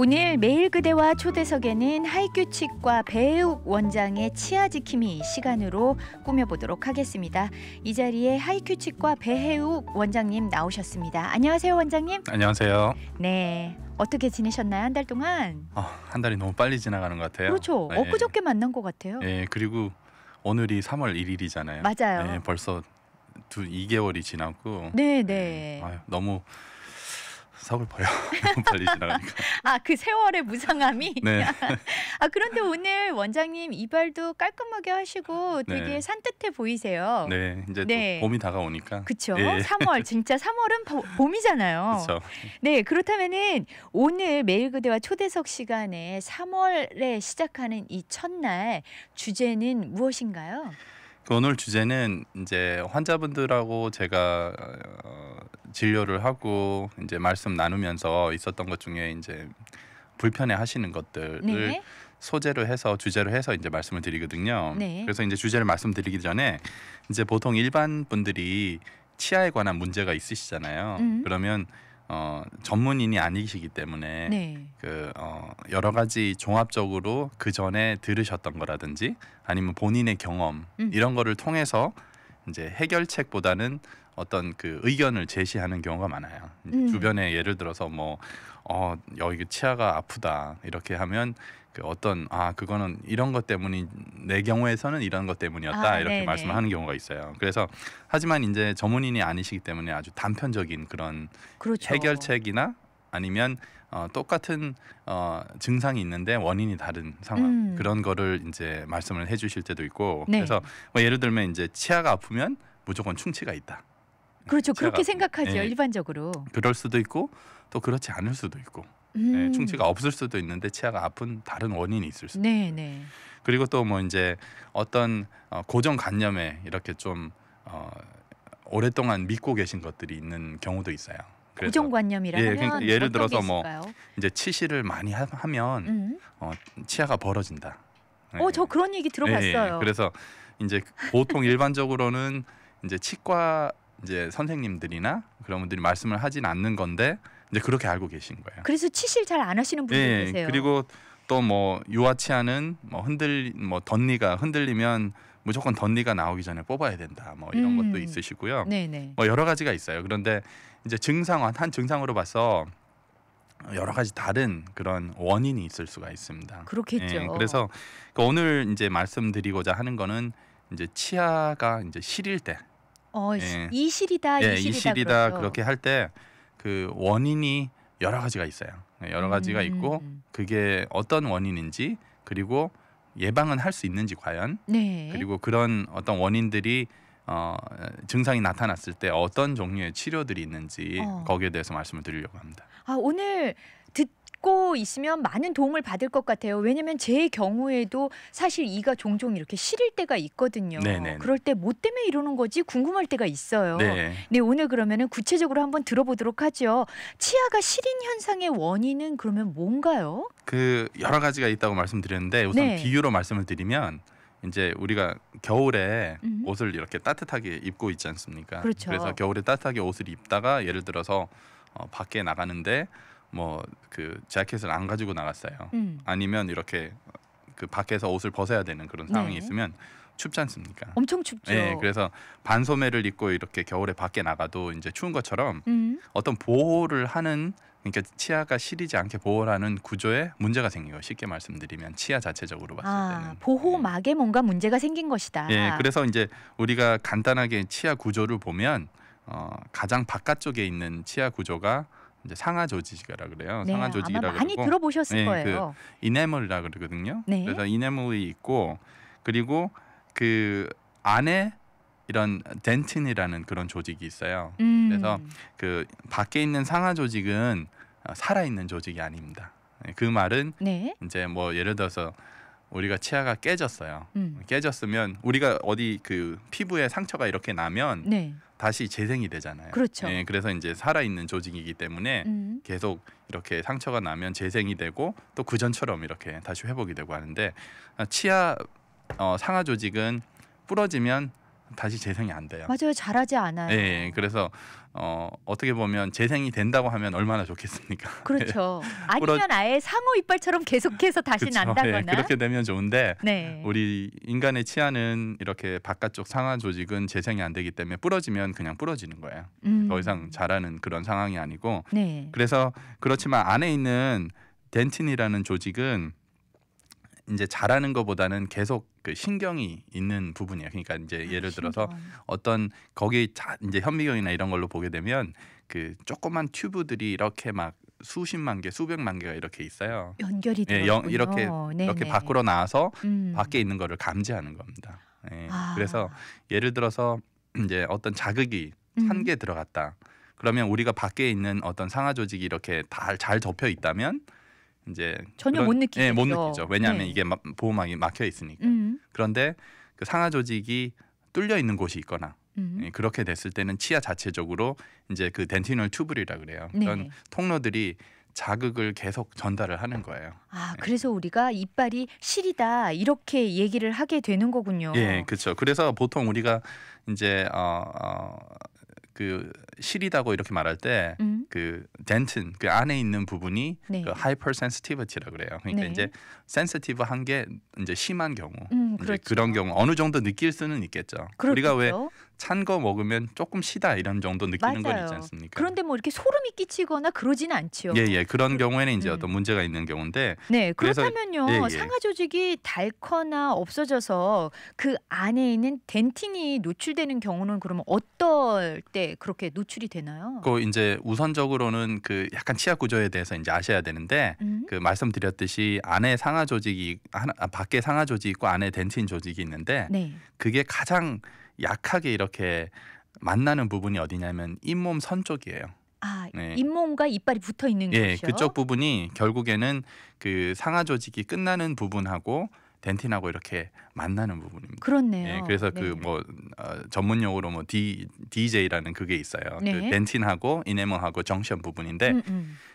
오늘 매일 그대와 초대석에는 하이큐 치과 배혜욱 원장의 치아 지킴이 시간으로 꾸며보도록 하겠습니다. 이 자리에 하이큐 치과 배혜욱 원장님 나오셨습니다. 안녕하세요, 원장님. 안녕하세요. 네, 어떻게 지내셨나요? 한 달 동안? 한 달이 너무 빨리 지나가는 것 같아요. 그렇죠. 네. 엊그저께 만난 것 같아요. 네, 그리고 오늘이 3월 1일이잖아요. 맞아요. 네, 벌써 2개월이 지났고 네. 너무 서글퍼요. 너무 빨리 지나가니까. 그 세월의 무상함이. 네. 그런데 오늘 원장님 이발도 깔끔하게 하시고 되게 네. 산뜻해 보이세요. 네, 이제 네. 또 봄이 다가오니까. 그렇죠. 예. 3월 진짜 3월은 봄이잖아요. 그렇죠. 네, 그렇다면은 오늘 매일 그대와 초대석 시간에 3월에 시작하는 이 첫날 주제는 무엇인가요? 오늘 주제는 이제 환자분들하고 제가 진료를 하고 이제 말씀 나누면서 있었던 것 중에 이제 불편해하시는 것들을 네. 소재로 해서 주제로 해서 이제 말씀을 드리거든요. 네. 그래서 이제 주제를 말씀드리기 전에 이제 보통 일반 분들이 치아에 관한 문제가 있으시잖아요. 그러면 전문인이 아니시기 때문에 네. 여러 가지 종합적으로 그 전에 들으셨던 거라든지 아니면 본인의 경험 이런 거를 통해서 이제 해결책보다는 어떤 그 의견을 제시하는 경우가 많아요. 주변에 예를 들어서 여기 치아가 아프다 이렇게 하면 그거는 이런 것 때문이 내 경우에서는 이런 것 때문이었다 이렇게 네네. 말씀하는 경우가 있어요. 그래서 하지만 이제 전문인이 아니시기 때문에 아주 단편적인 그런 그렇죠. 해결책이나 아니면 똑같은 증상이 있는데 원인이 다른 상황 그런 거를 이제 말씀을 해주실 때도 있고 네. 그래서 예를 들면 이제 치아가 아프면 무조건 충치가 있다. 그렇죠. 치아가 그렇게 생각하죠. 네. 일반적으로. 그럴 수도 있고 또 그렇지 않을 수도 있고 네, 충치가 없을 수도 있는데 치아가 아픈 다른 원인이 있을 수도 있고 네. 그리고 또 이제 어떤 고정관념에 이렇게 좀 오랫동안 믿고 계신 것들이 있는 경우도 있어요. 그래서 고정관념이라면 그러니까 예를 어떤 들어서 게 있을까요? 이제 치실을 많이 하면 치아가 벌어진다. 네. 저 그런 얘기 들어봤어요. 그래서 이제 보통 일반적으로는 이제 치과 이제 선생님들이나 그런 분들이 말씀을 하진 않는 건데 이제 그렇게 알고 계신 거예요. 그래서 치실 잘 안 하시는 분들 계세요. 그리고 또 유아 치아는 덧니가 흔들리면 무조건 덧니가 나오기 전에 뽑아야 된다. 이런 것도 있으시고요. 네네. 여러 가지가 있어요. 그런데 이제 한 증상으로 봐서 여러 가지 다른 그런 원인이 있을 수가 있습니다. 그렇겠죠. 그래서 오늘 이제 말씀드리고자 하는 거는 이제 치아가 이제 시릴 때, 이 실이다, 이 실이다 그렇게 할 때 그 원인이 여러 가지가 있어요. 여러 가지가 있고 그게 어떤 원인인지 그리고 예방은 할 수 있는지 과연 그리고 그런 어떤 원인들이 증상이 나타났을 때 어떤 종류의 치료들이 있는지 거기에 대해서 말씀을 드리려고 합니다. 오늘 듣고 있으면 많은 도움을 받을 것 같아요. 왜냐면 제 경우에도 사실 이가 종종 이렇게 시릴 때가 있거든요. 네네. 그럴 때 뭐 때문에 이러는 거지 궁금할 때가 있어요. 네. 오늘 그러면은 구체적으로 한번 들어보도록 하죠. 치아가 시린 현상의 원인은 그러면 뭔가요? 여러 가지가 있다고 말씀드렸는데 우선 네. 비유로 말씀을 드리면 이제 우리가 겨울에 옷을 이렇게 따뜻하게 입고 있지 않습니까? 그렇죠. 그래서 겨울에 따뜻하게 옷을 입다가 예를 들어서 밖에 나가는데 그 재킷을 안 가지고 나갔어요. 아니면 이렇게 그 밖에서 옷을 벗어야 되는 그런 상황이 있으면 춥지 않습니까? 엄청 춥죠. 네, 그래서 반소매를 입고 이렇게 겨울에 밖에 나가도 이제 추운 것처럼 어떤 보호를 하는 그러니까 치아가 시리지 않게 보호를 하는 구조에 문제가 생겨요. 쉽게 말씀드리면 치아 자체적으로 봤을 때는 보호막에 뭔가 문제가 생긴 것이다. 그래서 이제 우리가 간단하게 치아 구조를 보면 가장 바깥쪽에 있는 치아 구조가 이제 상하 조직이라 그래요. 네, 상하 조직이라 아마 많이 그러고 들어보셨을 거예요. 이네멀이라 그러거든요. 네. 그래서 이네멀이 있고 그리고 그 안에 이런 덴틴이라는 그런 조직이 있어요. 그래서 그 밖에 있는 상하 조직은 살아 있는 조직이 아닙니다. 그 말은 이제 예를 들어서 우리가 치아가 깨졌어요. 깨졌으면 우리가 어디 그 피부에 상처가 이렇게 나면 다시 재생이 되잖아요. 그렇죠. 그래서 이제 살아 있는 조직이기 때문에 계속 이렇게 상처가 나면 재생이 되고 또 그전처럼 이렇게 다시 회복이 되고 하는데 치아 상하 조직은 부러지면 다시 재생이 안 돼요. 맞아요. 잘하지 않아요. 네, 그래서 어떻게 보면 재생이 된다고 하면 얼마나 좋겠습니까? 그렇죠. 아니면 아예 상어 이빨처럼 계속해서 다시 그쵸, 난다거나. 네, 그렇게 되면 좋은데 네. 우리 인간의 치아는 이렇게 바깥쪽 상하 조직은 재생이 안 되기 때문에 부러지면 그냥 부러지는 거예요. 더 이상 자라는 그런 상황이 아니고. 네. 그래서 그렇지만 안에 있는 덴틴이라는 조직은 이제 자라는 것보다는 계속 그 신경이 있는 부분이에요. 그러니까 이제 예를 들어서 어떤 거기 이제 현미경이나 이런 걸로 보게 되면 그 조그만 튜브들이 이렇게 막 수십만 개, 수백만 개가 이렇게 있어요. 연결이 예, 되었군요. 이렇게 밖으로 나와서 밖에 있는 거를 감지하는 겁니다. 예, 그래서 예를 들어서 이제 어떤 자극이 1개 들어갔다. 그러면 우리가 밖에 있는 어떤 상하 조직이 이렇게 잘 접혀 있다면 이제 전혀 못 느끼죠. 못 느끼죠. 왜냐하면 네. 이게 보호막이 막혀 있으니까. 그런데 그 상하 조직이 뚫려 있는 곳이 있거나 그렇게 됐을 때는 치아 자체적으로 이제 그 덴티널 튜브리라 그래요. 네. 그런 통로들이 자극을 계속 전달을 하는 거예요. 그래서 우리가 이빨이 시리다 이렇게 얘기를 하게 되는 거군요. 예, 그렇죠. 그래서 보통 우리가 이제 그 시리다고 이렇게 말할 때 그 덴튼 그 안에 있는 부분이 네. 그 hypersensitivity라 그래요. 그러니까 네. 이제 센시티브한 게 이제 심한 경우, 이제 그렇죠. 그런 경우 어느 정도 느낄 수는 있겠죠. 그렇겠죠. 우리가 왜 찬 거 먹으면 조금 시다 이런 정도 느끼는 건 있지 않습니까? 그런데 뭐 이렇게 소름이 끼치거나 그러진 않죠. 예, 그런 경우에는 이제 어떤 문제가 있는 경우인데. 네, 그래서 그렇다면요. 상하 조직이 닳거나 없어져서 그 안에 있는 덴틴이 노출되는 경우는 그러면 어떨 때 그렇게 노출이 되나요? 그 이제 우선적으로는 그 약간 치아 구조에 대해서 이제 아셔야 되는데 그 말씀드렸듯이 안에 상하 조직이 밖에 상하 조직이 있고 안에 덴틴 조직이 있는데 네. 그게 가장 약하게 이렇게 만나는 부분이 어디냐면 잇몸 선 쪽이에요. 네. 잇몸과 이빨이 붙어 있는 예, 곳이요. 그쪽 부분이 결국에는 그 상하 조직이 끝나는 부분하고 덴틴하고 이렇게 만나는 부분입니다. 그렇네요. 예, 그래서 네. 그 뭐 전문 용어로 뭐 DJ라는 그게 있어요. 네. 그 덴틴하고 이네멀하고 정션 부분인데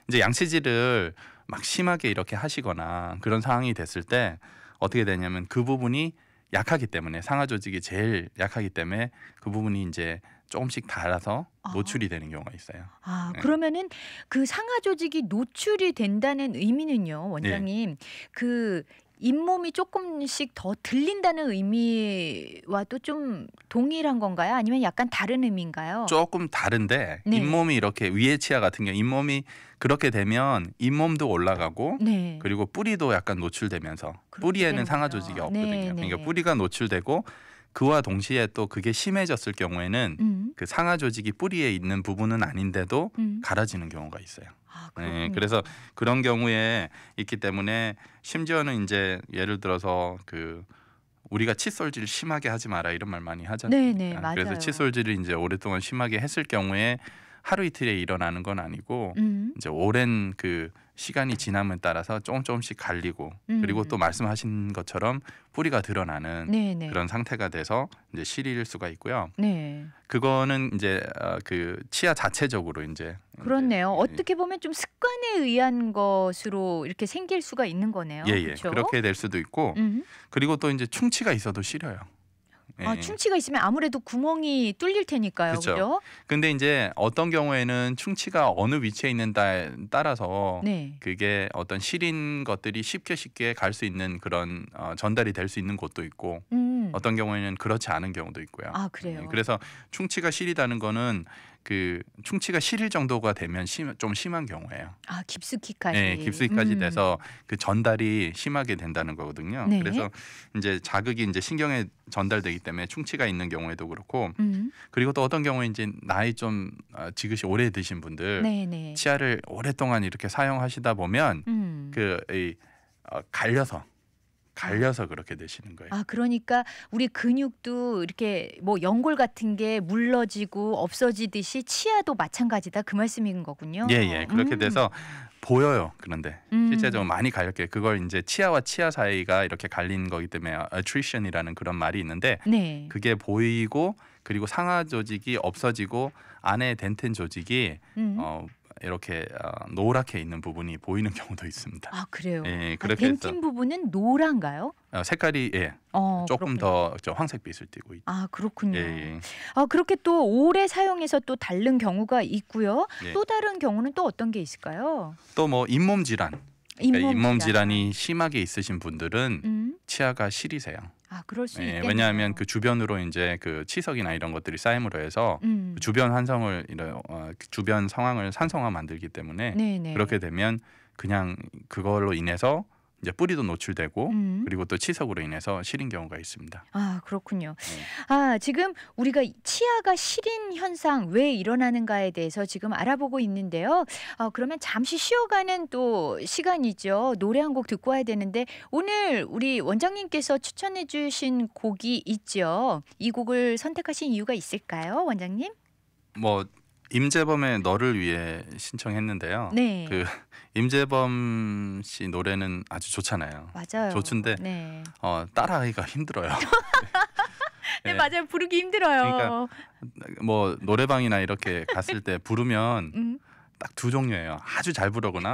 이제 양치질을 막 심하게 이렇게 하시거나 그런 상황이 됐을 때 어떻게 되냐면 그 부분이 약하기 때문에 상하 조직이 제일 약하기 때문에 그 부분이 이제 조금씩 닳아서 노출이 되는 경우가 있어요. 네. 그러면은 그 상하 조직이 노출이 된다는 의미는요, 원장님. 그 잇몸이 조금씩 더 들린다는 의미와도 좀 동일한 건가요? 아니면 약간 다른 의미인가요? 조금 다른데 네. 잇몸이 이렇게 위에 치아 같은 경우 잇몸이 그렇게 되면 잇몸도 올라가고 네. 그리고 뿌리도 약간 노출되면서 그렇게 뿌리에는 상하 되는구나. 조직이 없거든요. 네, 그러니까 네. 뿌리가 노출되고 그와 동시에 또 그게 심해졌을 경우에는 그 상하 조직이 뿌리에 있는 부분은 아닌데도 갈아지는 경우가 있어요. 네, 그래서 그런 경우에 있기 때문에 심지어는 이제 예를 들어서 그 우리가 칫솔질 심하게 하지 마라 이런 말 많이 하잖아요. 네, 맞아요. 그래서 칫솔질을 이제 오랫동안 심하게 했을 경우에 하루 이틀에 일어나는 건 아니고 이제 오랜 그 시간이 지남에 따라서 조금씩 갈리고 그리고 또 말씀하신 것처럼 뿌리가 드러나는 네네. 그런 상태가 돼서 이제 시릴 수가 있고요. 네. 그거는 이제 그 치아 자체적으로 이제 그렇네요. 이제, 어떻게 보면 좀 습관에 의한 것으로 이렇게 생길 수가 있는 거네요. 그렇죠? 그렇게 될 수도 있고 그리고 또 이제 충치가 있어도 시려요. 충치가 있으면 아무래도 구멍이 뚫릴 테니까요. 그쵸. 그죠? 근데 이제 어떤 경우에는 충치가 어느 위치에 있는 따라서 네. 그게 어떤 시린 것들이 쉽게 갈 수 있는 그런 전달이 될 수 있는 곳도 있고 어떤 경우에는 그렇지 않은 경우도 있고요. 그래요. 그래서 충치가 시리다는 거는 그 충치가 시릴 정도가 되면 좀 심한 경우예요. 깊숙이까지. 네, 깊숙이까지 돼서 그 전달이 심하게 된다는 거거든요. 네. 그래서 이제 자극이 이제 신경에 전달되기 때문에 충치가 있는 경우에도 그렇고 그리고 또 어떤 경우에 이제 나이 좀 지긋이 오래 드신 분들 네네. 치아를 오랫동안 이렇게 사용하시다 보면 갈려서 그렇게 되시는 거예요. 그러니까 우리 근육도 이렇게 뭐 연골 같은 게 물러지고 없어지듯이 치아도 마찬가지다 그 말씀인 거군요. 예. 그렇게 돼서 보여요. 그런데 실제적으로 많이 갈렸게 그걸 이제 치아와 치아 사이가 이렇게 갈린 거기 때문에 attrition이라는 그런 말이 있는데 네. 그게 보이고 그리고 상하 조직이 없어지고 안에 덴틴 조직이 이렇게 노랗게 있는 부분이 보이는 경우도 있습니다. 아 그래요? 예, 그렇게 해서 덴틴 부분은 노란가요? 색깔이 조금 그렇군요. 더 황색빛을 띠고 있죠. 아 그렇군요. 예. 그렇게 또 오래 사용해서 또 다른 경우가 있고요. 예. 또 다른 경우는 또 어떤 게 있을까요? 또 뭐 잇몸 질환, 그러니까 잇몸 질환. 질환이 심하게 있으신 분들은 치아가 시리세요. 그럴 수 있겠네요. 왜냐하면 그 주변으로 이제 그 치석이나 이런 것들이 쌓임으로 해서 주변 주변 상황을 산성화 만들기 때문에 네네. 그렇게 되면 그냥 그걸로 인해서 이제 뿌리도 노출되고 그리고 또 치석으로 인해서 시린 경우가 있습니다. 아 그렇군요. 지금 우리가 치아가 시린 현상 왜 일어나는가에 대해서 지금 알아보고 있는데요. 그러면 잠시 쉬어가는 또 시간이죠. 노래 한 곡 듣고 와야 되는데 오늘 우리 원장님께서 추천해 주신 곡이 있죠. 이 곡을 선택하신 이유가 있을까요, 원장님? 뭐 임재범의 너를 위해 신청했는데요. 네. 그 임재범 씨 노래는 아주 좋잖아요. 맞아요. 좋은데 네. 따라하기가 힘들어요. 네, 맞아요. 부르기 힘들어요. 그러니까 뭐 노래방이나 이렇게 갔을 때 부르면 딱 두 종류예요. 아주 잘 부르거나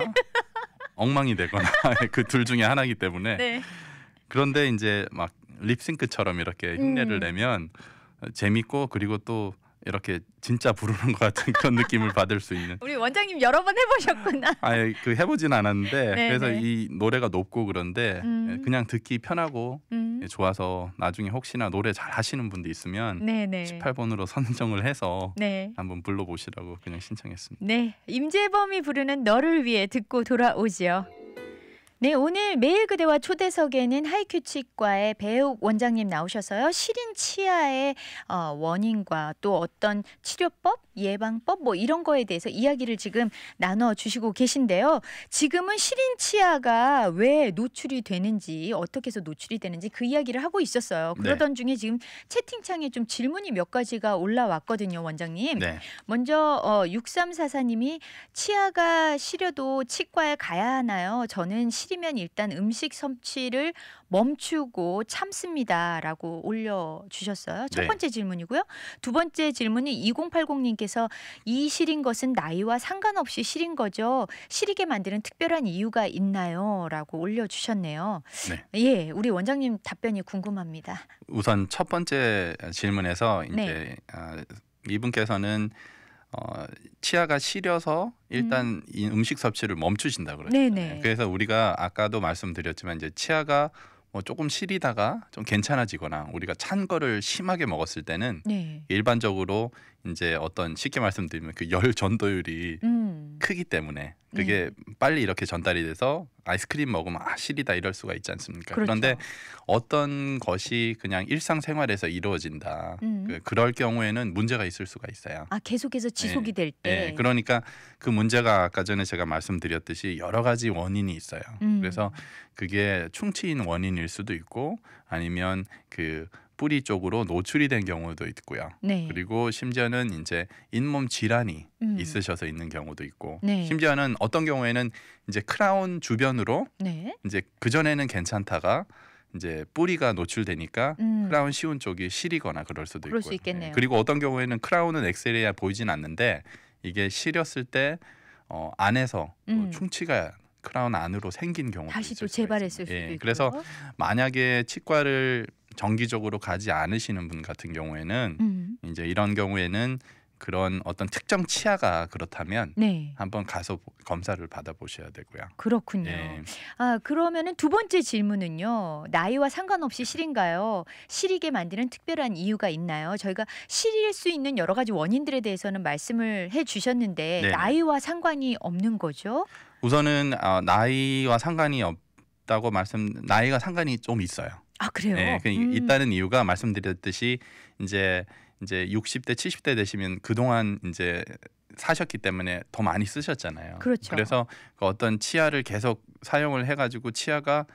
엉망이 되거나 그 둘 중에 하나이기 때문에. 네. 그런데 이제 막 립싱크처럼 이렇게 흉내를 내면 재밌고 그리고 또 이렇게 진짜 부르는 것 같은 그런 느낌을 받을 수 있는. 우리 원장님 여러 번 해보셨구나. 그 해보진 않았는데 네, 그래서 네. 이 노래가 높고 그런데 그냥 듣기 편하고 좋아서 나중에 혹시나 노래 잘 하시는 분도 있으면 네네. 18번으로 선정을 해서 네. 한번 불러보시라고 그냥 신청했습니다. 네, 임재범이 부르는 너를 위해 듣고 돌아오지요. 네, 오늘 매일 그대와 초대석에는 하이큐 치과의 배욱 원장님 나오셔서요. 시린 치아의 원인과 또 어떤 치료법, 예방법 뭐 이런 거에 대해서 이야기를 지금 나눠주시고 계신데요. 지금은 시린 치아가 왜 노출이 되는지 어떻게 해서 노출이 되는지 그 이야기를 하고 있었어요. 그러던 중에 지금 채팅창에 좀 질문이 몇 가지가 올라왔거든요, 원장님. 네. 먼저 6344님이 치아가 시려도 치과에 가야 하나요? 저는 시리면 일단 음식 섭취를 멈추고 참습니다라고 올려주셨어요. 첫 네. 번째 질문이고요. 두 번째 질문은 2080님께서 이 시린 것은 나이와 상관없이 시린 거죠? 시리게 만드는 특별한 이유가 있나요? 라고 올려주셨네요. 네. 예, 우리 원장님 답변이 궁금합니다. 우선 첫 번째 질문에서 이제 네. 이분께서는 치아가 시려서 일단 이 음식 섭취를 멈추신다 그러죠. 네네. 그래서 우리가 아까도 말씀드렸지만 이제 치아가 뭐 조금 시리다가 좀 괜찮아지거나 우리가 찬 거를 심하게 먹었을 때는 네. 일반적으로 이제 어떤 쉽게 말씀드리면 그 열 전도율이 크기 때문에 그게 빨리 이렇게 전달이 돼서 아이스크림 먹으면 시리다 이럴 수가 있지 않습니까? 그렇죠. 그런데 어떤 것이 그냥 일상생활에서 이루어진다. 그럴 경우에는 문제가 있을 수가 있어요. 계속해서 지속이 될 때. 네, 그러니까 그 문제가 아까 전에 제가 말씀드렸듯이 여러 가지 원인이 있어요. 그래서 그게 충치인 원인일 수도 있고 아니면 그 뿌리 쪽으로 노출이 된 경우도 있고요. 네. 그리고 심지어는 이제 잇몸 질환이 있으셔서 있는 경우도 있고, 네. 심지어는 어떤 경우에는 이제 크라운 주변으로 네. 이제 그 전에는 괜찮다가 이제 뿌리가 노출되니까 크라운 씌운 쪽이 시리거나 그럴 수도 그럴 있고요. 수 있겠네요. 그리고 어떤 경우에는 크라운은 엑스레이에 보이진 않는데 이게 시렸을 때 안에서 충치가 크라운 안으로 생긴 경우도 다시 또 있을 수가 재발했을 있습니다. 수도 있고요. 그래서 만약에 치과를 정기적으로 가지 않으시는 분 같은 경우에는 이제 이런 경우에는 그런 어떤 특정 치아가 그렇다면 네. 한번 가서 검사를 받아보셔야 되고요. 그렇군요. 예. 그러면은 두 번째 질문은요. 나이와 상관없이 시린가요? 시리게 만드는 특별한 이유가 있나요? 저희가 시릴 수 있는 여러 가지 원인들에 대해서는 말씀을 해주셨는데 네네. 나이와 상관이 없는 거죠? 우선은 나이와 상관이 없다고 나이가 상관이 좀 있어요. 그래요? 네, 있다는 이유가 말씀드렸듯이 이제 60대, 70대 되시면 그동안 이제 사셨기 때문에 더 많이 쓰셨잖아요. 그렇죠. 그래서 그 어떤 치아를 계속 사용을 해가지고 치아가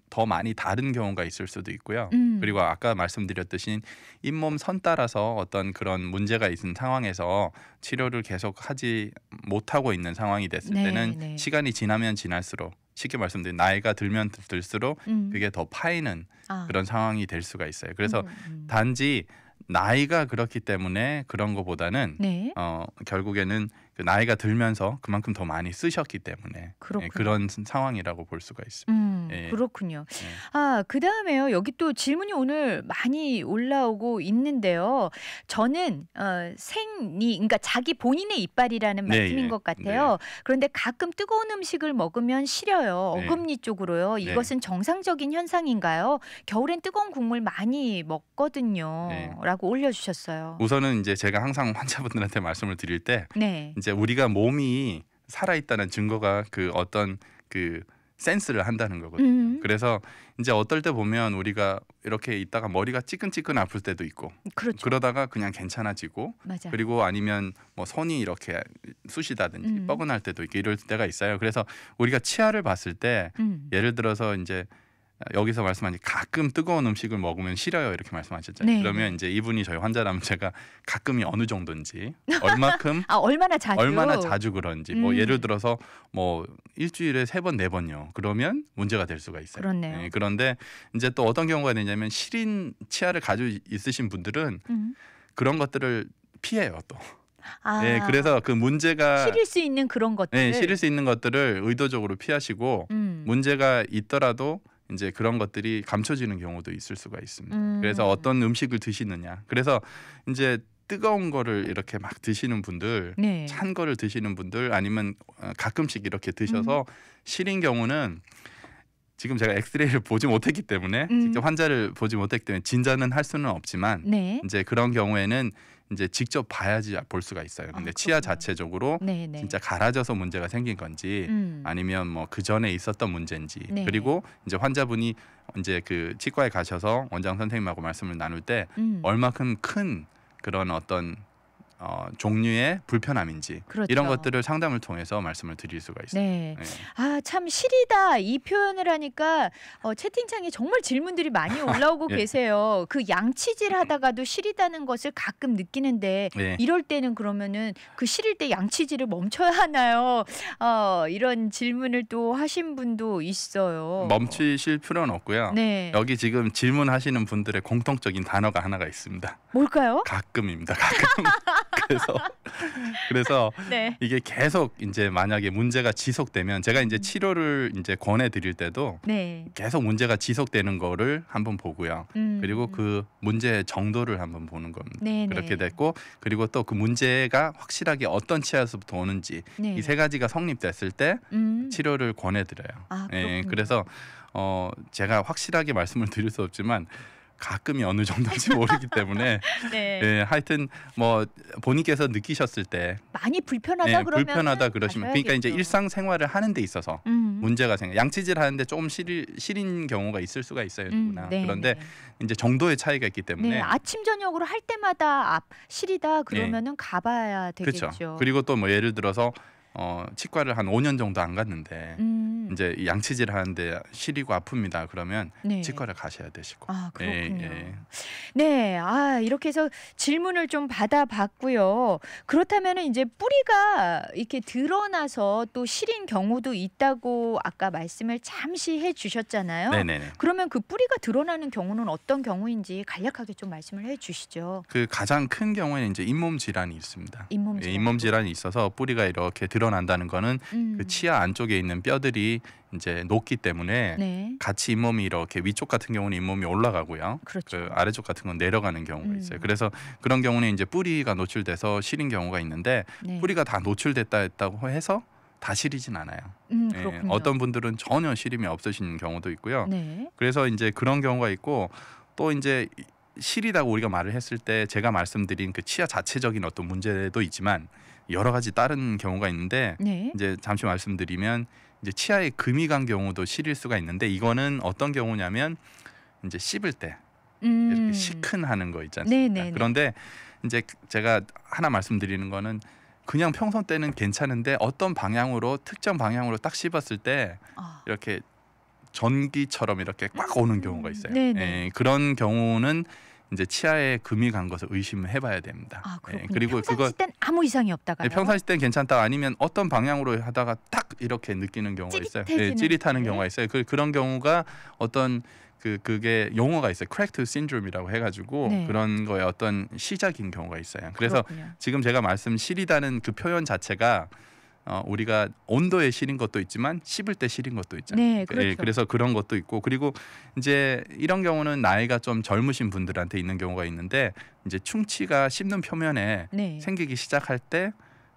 더 많이 다른 경우가 있을 수도 있고요. 그리고 아까 말씀드렸듯이 잇몸 선 따라서 어떤 그런 문제가 있는 상황에서 치료를 계속 하지 못하고 있는 상황이 됐을 때는 시간이 지나면 지날수록 쉽게 말씀드린 나이가 들면 들수록 그게 더 파이는 그런 상황이 될 수가 있어요. 그래서 단지 나이가 그렇기 때문에 그런 것보다는 네. 결국에는 그 나이가 들면서 그만큼 더 많이 쓰셨기 때문에 그렇군요. 그런 상황이라고 볼 수가 있습니다. 그렇군요. 예. 아, 그다음에요. 여기 또 질문이 오늘 많이 올라오고 있는데요. 저는 그러니까 자기 본인의 이빨이라는 네, 말씀인 예. 것 같아요. 그런데 가끔 뜨거운 음식을 먹으면 시려요. 네. 어금니 쪽으로요. 이것은 정상적인 현상인가요? 겨울엔 뜨거운 국물 많이 먹거든요. 네. 라고 올려주셨어요. 우선은 이제 제가 항상 환자분들한테 말씀을 드릴 때 네. 이제 우리가 몸이 살아있다는 증거가 그 어떤 그 센스를 한다는 거거든요. 그래서 이제 어떨 때 보면 우리가 이렇게 있다가 머리가 찌끈찌끈 아플 때도 있고, 그렇죠. 그러다가 그냥 괜찮아지고, 맞아. 그리고 아니면 뭐 손이 이렇게 쑤시다든지 뻐근할 때도 있고 이럴 때가 있어요. 그래서 우리가 치아를 봤을 때 예를 들어서 이제 여기서 말씀하신 가끔 뜨거운 음식을 먹으면 싫어요 이렇게 말씀하셨잖아요. 네. 그러면 이제 이분이 저희 환자라면 제가 가끔이 어느 정도인지, 얼마큼 얼마나 자주 그런지, 뭐 예를 들어서 뭐 일주일에 3번 4번요. 그러면 문제가 될 수가 있어요. 그렇네요. 네, 그런데 이제 또 어떤 경우가 되냐면 시린 치아를 가지고 있으신 분들은 그런 것들을 피해요 또. 네, 그래서 그 문제가 실릴 수 있는 그런 것들. 네, 실릴 수 있는 것들을 의도적으로 피하시고 문제가 있더라도 이제 그런 것들이 감춰지는 경우도 있을 수가 있습니다. 그래서 어떤 음식을 드시느냐. 그래서 이제 뜨거운 거를 이렇게 막 드시는 분들, 네. 찬 거를 드시는 분들, 아니면 가끔씩 이렇게 드셔서 시린 경우는 지금 제가 엑스레이를 보지 못했기 때문에 직접 환자를 보지 못했기 때문에 진단은 할 수는 없지만 네. 이제 그런 경우에는 이제 직접 봐야지 볼 수가 있어요. 근데 치아 자체적으로 네네. 진짜 갈아져서 문제가 생긴 건지 아니면 뭐 그 전에 있었던 문제인지 네. 그리고 이제 환자분이 이제 그 치과에 가셔서 원장 선생님하고 말씀을 나눌 때 얼마큼 큰 그런 어떤 종류의 불편함인지 그렇죠. 이런 것들을 상담을 통해서 말씀을 드릴 수가 있어요. 네. 네. 아, 참 시리다 이 표현을 하니까 채팅창에 정말 질문들이 많이 올라오고 예. 계세요. 그 양치질 하다가도 시리다는 것을 가끔 느끼는데 네. 이럴 때는 그러면은 그 시릴 때 양치질을 멈춰야 하나요? 이런 질문을 또 하신 분도 있어요. 멈추실 필요는 없고요. 네. 여기 지금 질문하시는 분들의 공통적인 단어가 하나가 있습니다. 뭘까요? 가끔입니다. 가끔. 그래서 네. 이게 계속 이제 만약에 문제가 지속되면 제가 이제 치료를 이제 권해 드릴 때도 네. 계속 문제가 지속되는 거를 한번 보고요. 그리고 그 문제의 정도를 한번 보는 겁니다. 네네. 그렇게 됐고 그리고 또 그 문제가 확실하게 어떤 치아에서부터 오는지 네. 이 3가지가 성립됐을 때 치료를 권해 드려요. 아, 예, 그렇군요. 그래서 제가 확실하게 말씀을 드릴 수 없지만 가끔이 어느 정도인지 모르기 때문에 네. 예, 하여튼 뭐 본인께서 느끼셨을 때 많이 불편하다 예, 그러면 불편하다 그러시면 그러니까 이제 일상생활을 하는 데 있어서 문제가 생겨 양치질 하는데 조금 시린 경우가 있을 수가 있어요. 누구나. 네, 그런데 네. 이제 정도의 차이가 있기 때문에 네, 아침 저녁으로 할 때마다 시리다 그러면은 가봐야 되겠죠. 그렇죠. 그리고 또 뭐 예를 들어서 치과를 한 5년 정도 안 갔는데 이제 이 양치질 하는데 시리고 아픕니다. 그러면 네. 치과를 가셔야 되시고. 아, 그렇군요. 예. 네, 이렇게 해서 질문을 좀 받아봤고요. 그렇다면 이제 뿌리가 이렇게 드러나서 또 시린 경우도 있다고 아까 말씀을 잠시 해주셨잖아요. 네네네. 그러면 그 뿌리가 드러나는 경우는 어떤 경우인지 간략하게 좀 말씀을 해주시죠. 그 가장 큰 경우에는 이제 잇몸 질환이 있습니다. 잇몸 예, 질환. 잇몸 질환이 있어서 뿌리가 이렇게 드러난다는 거는 그 치아 안쪽에 있는 뼈들이 이제 녹기 때문에 네. 같이 잇몸이 이렇게 위쪽 같은 경우는 잇몸이 올라가고요. 그렇죠. 그 아래쪽 같은 건 내려가는 경우가 있어요. 그래서 그런 경우는 이제 뿌리가 노출돼서 시린 경우가 있는데 네. 뿌리가 다 노출됐다 했다고 해서 다 시리진 않아요. 예, 그렇군요. 어떤 분들은 전혀 시림이 없으신 경우도 있고요. 네. 그래서 이제 그런 경우가 있고 또 이제 시리다고 우리가 말을 했을 때 제가 말씀드린 그 치아 자체적인 어떤 문제도 있지만 여러 가지 다른 경우가 있는데 네. 이제 잠시 말씀드리면 이제 치아에 금이 간 경우도 시릴 수가 있는데 이거는 어떤 경우냐면 이제 씹을 때 이렇게 시큰하는 거 있지 않습니까? 네네네. 그런데 이제 제가 하나 말씀드리는 거는 그냥 평소 때는 괜찮은데 어떤 방향으로 특정 방향으로 딱 씹었을 때 이렇게 전기처럼 이렇게 꽉 오는 경우가 있어요. 예, 그런 경우는 이제 치아에 금이 간 것을 의심해봐야 됩니다. 그렇군요. 그리고 평상시 땐 아무 이상이 없다가요? 평상시 땐 괜찮다 아니면 어떤 방향으로 하다가 딱 이렇게 느끼는 경우가 있어요. 찌릿해지는. 찌릿하는 경우가 있어요. 그런 경우가 어떤 그게 용어가 있어요. 크랙트 신드롬이라고 해가지고 네. 그런 거에 어떤 시작인 경우가 있어요. 그래서 그렇군요. 지금 제가 말씀 시리다는 그 표현 자체가 우리가 온도에 시린 것도 있지만 씹을 때 시린 것도 있잖아요. 네, 그렇죠. 그래서 그런 것도 있고 그리고 이제 이런 경우는 나이가 좀 젊으신 분들한테 있는 경우가 있는데 이제 충치가 씹는 표면에 네. 생기기 시작할 때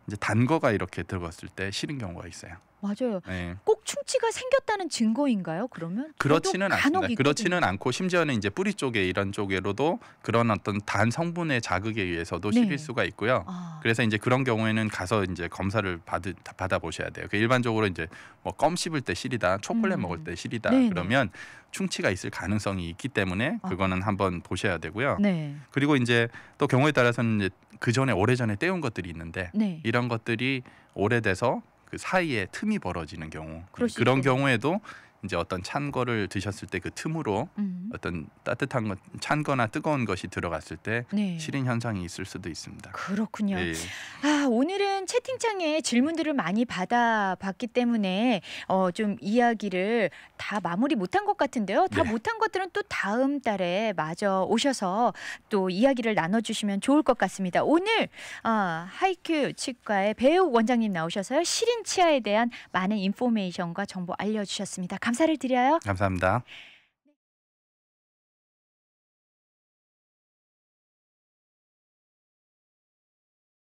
이제 단 거가 이렇게 들어갔을 때 시린 경우가 있어요. 맞아요. 네. 꼭 충치가 생겼다는 증거인가요? 그러면 그렇지는 저도 간혹 않습니다. 있거든요. 그렇지는 않고 심지어는 이제 뿌리 쪽에 이런 쪽으로도 그런 어떤 단 성분의 자극에 의해서도 네. 시릴 수가 있고요. 아, 그래서 이제 그런 경우에는 가서 이제 검사를 받아 보셔야 돼요. 일반적으로 이제 뭐 껌 씹을 때 시리다, 초콜릿 먹을 때 시리다 네네. 그러면 충치가 있을 가능성이 있기 때문에 그거는 한번 보셔야 되고요. 네. 그리고 이제 또 경우에 따라서는 이제 그 전에 오래전에 떼운 것들이 있는데 네. 이런 것들이 오래돼서 그 사이에 틈이 벌어지는 경우 그럴 수 그런 있겠네요. 경우에도 이제 어떤 찬 거를 드셨을 때 그 틈으로 어떤 따뜻한 것, 찬 거나 뜨거운 것이 들어갔을 때 네. 시린 현상이 있을 수도 있습니다. 그렇군요. 예. 아, 오늘은 채팅창에 질문들을 많이 받아봤기 때문에 좀 이야기를 다 마무리 못한 것 같은데요. 다 네. 못한 것들은 또 다음 달에 마저 오셔서 또 이야기를 나눠주시면 좋을 것 같습니다. 오늘 하이큐 치과의 배우 원장님 나오셔서요. 시린 치아에 대한 많은 인포메이션과 정보 알려주셨습니다. 감사를 드려요. 감사합니다.